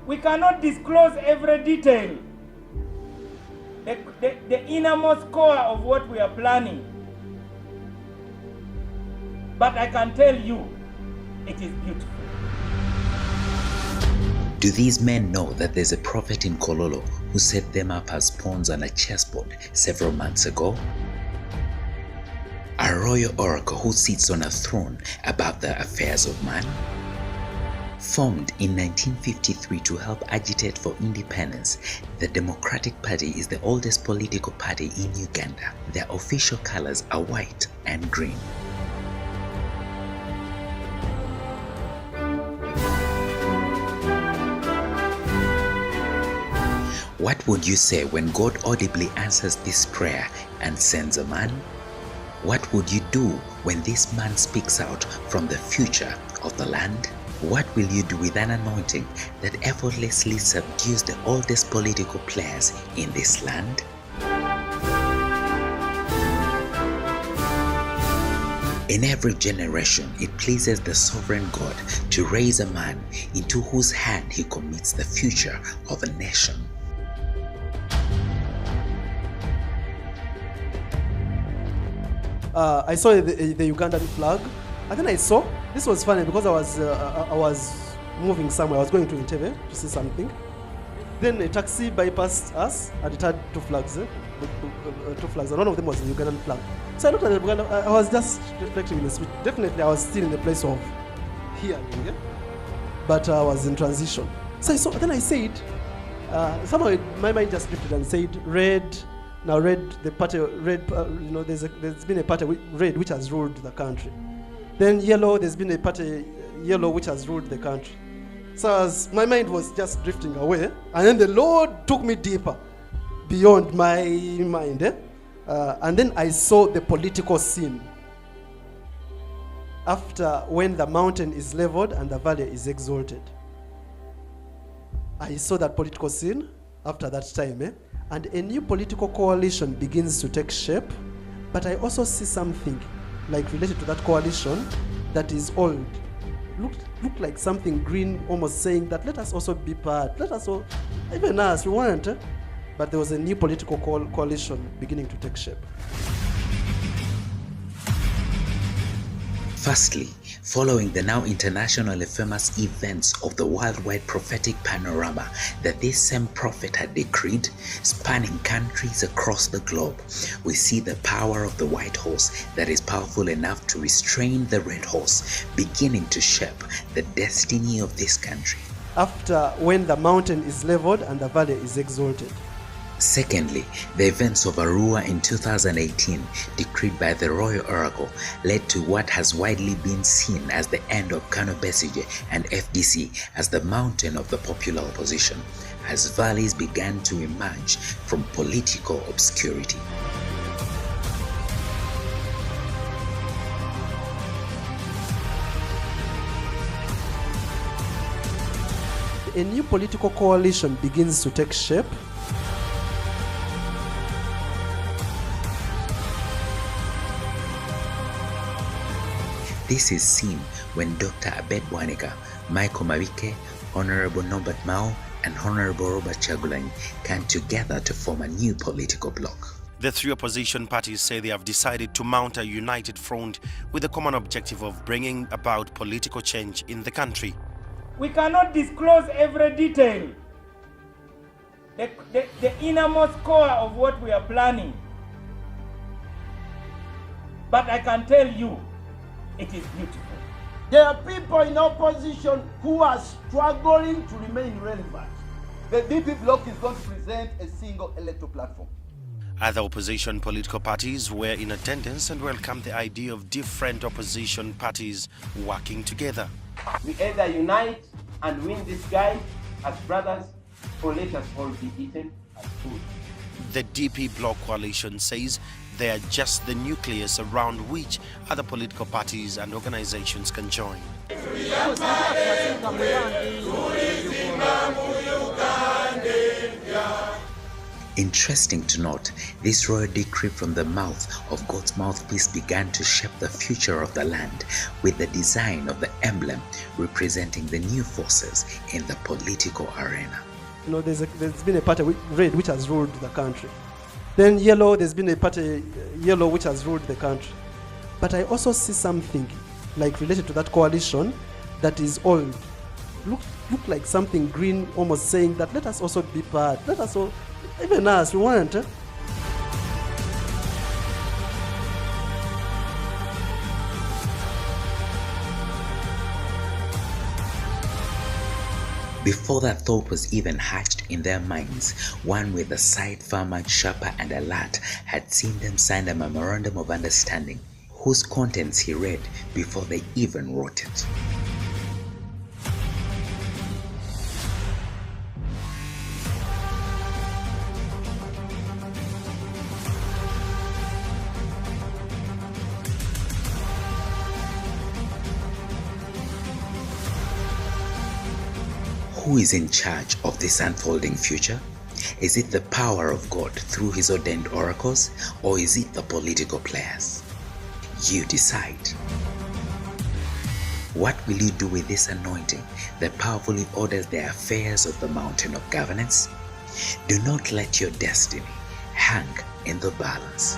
We cannot disclose every detail, the innermost core of what we are planning. But I can tell you, it is beautiful. Do these men know that there's a prophet in Kololo who set them up as pawns on a chessboard several months ago? A royal oracle who sits on a throne above the affairs of man? Formed in 1953 to help agitate for independence, the Democratic Party is the oldest political party in Uganda. Their official colors are white and green. What would you say when God audibly answers this prayer and sends a man? What would you do when this man speaks out from the future of the land? What will you do with an anointing that effortlessly subdues the oldest political players in this land? In every generation, it pleases the sovereign God to raise a man into whose hand he commits the future of a nation. I saw the Ugandan flag, and then I saw, this was funny because I was moving somewhere. I was going to Entebbe to see something. Then a taxi bypassed us and it had two flags, and one of them was the Ugandan flag. So I looked at the Uganda, I was just reflecting in the switch. Definitely I was still in the place of hearing, but I was in transition. So I saw, then I said, somehow my mind just drifted and said, red. Now red, the party, red, there's been a party, red, which has ruled the country. Then yellow, there's been a party, yellow, which has ruled the country. So my mind was just drifting away, and then the Lord took me deeper, beyond my mind. And then I saw the political scene. After, when the mountain is leveled and the valley is exalted. I saw that political scene after that time, and a new political coalition begins to take shape. But I also see something like related to that coalition that is old. Look like something green, almost saying that let us also be part. Let us all, even us, we want. But there was a new political coalition beginning to take shape. Firstly, following the now internationally famous events of the worldwide prophetic panorama that this same prophet had decreed, spanning countries across the globe, we see the power of the white horse that is powerful enough to restrain the red horse, beginning to shape the destiny of this country. After, when the mountain is leveled and the valley is exalted. Secondly, the events of Arua in 2018, decreed by the Royal Oracle, led to what has widely been seen as the end of Kano Besigye and FDC as the mountain of the popular opposition, as valleys began to emerge from political obscurity. A new political coalition begins to take shape. This is seen when Dr. Abed Waneka, Michael Mawike, Honorable Norbert Mao, and Honorable Robert Chagulanyi came together to form a new political bloc. The three opposition parties say they have decided to mount a united front with the common objective of bringing about political change in the country. We cannot disclose every detail, the innermost core of what we are planning. But I can tell you, it is beautiful. There are people in opposition who are struggling to remain relevant. The DP bloc is going to present a single electoral platform. Other opposition political parties were in attendance and welcomed the idea of different opposition parties working together. We either unite and win this guy as brothers, or let us all be eaten as food. The DP bloc coalition says they are just the nucleus around which other political parties and organizations can join. Interesting to note, this royal decree from the mouth of God's mouthpiece began to shape the future of the land with the design of the emblem representing the new forces in the political arena. You know, there's been a party red which has ruled the country. Then yellow, there's been a party yellow which has ruled the country. But I also see something like related to that coalition that is old. Look like something green, almost saying that let us also be part. Let us all, even us, we want. Before that thought was even hatched in their minds, one with a side farmer, sharper, and alert had seen them sign a memorandum of understanding, whose contents he read before they even wrote it. Who is in charge of this unfolding future? Is it the power of God through his ordained oracles, or is it the political players? You decide. What will you do with this anointing that powerfully orders the affairs of the mountain of governance? Do not let your destiny hang in the balance.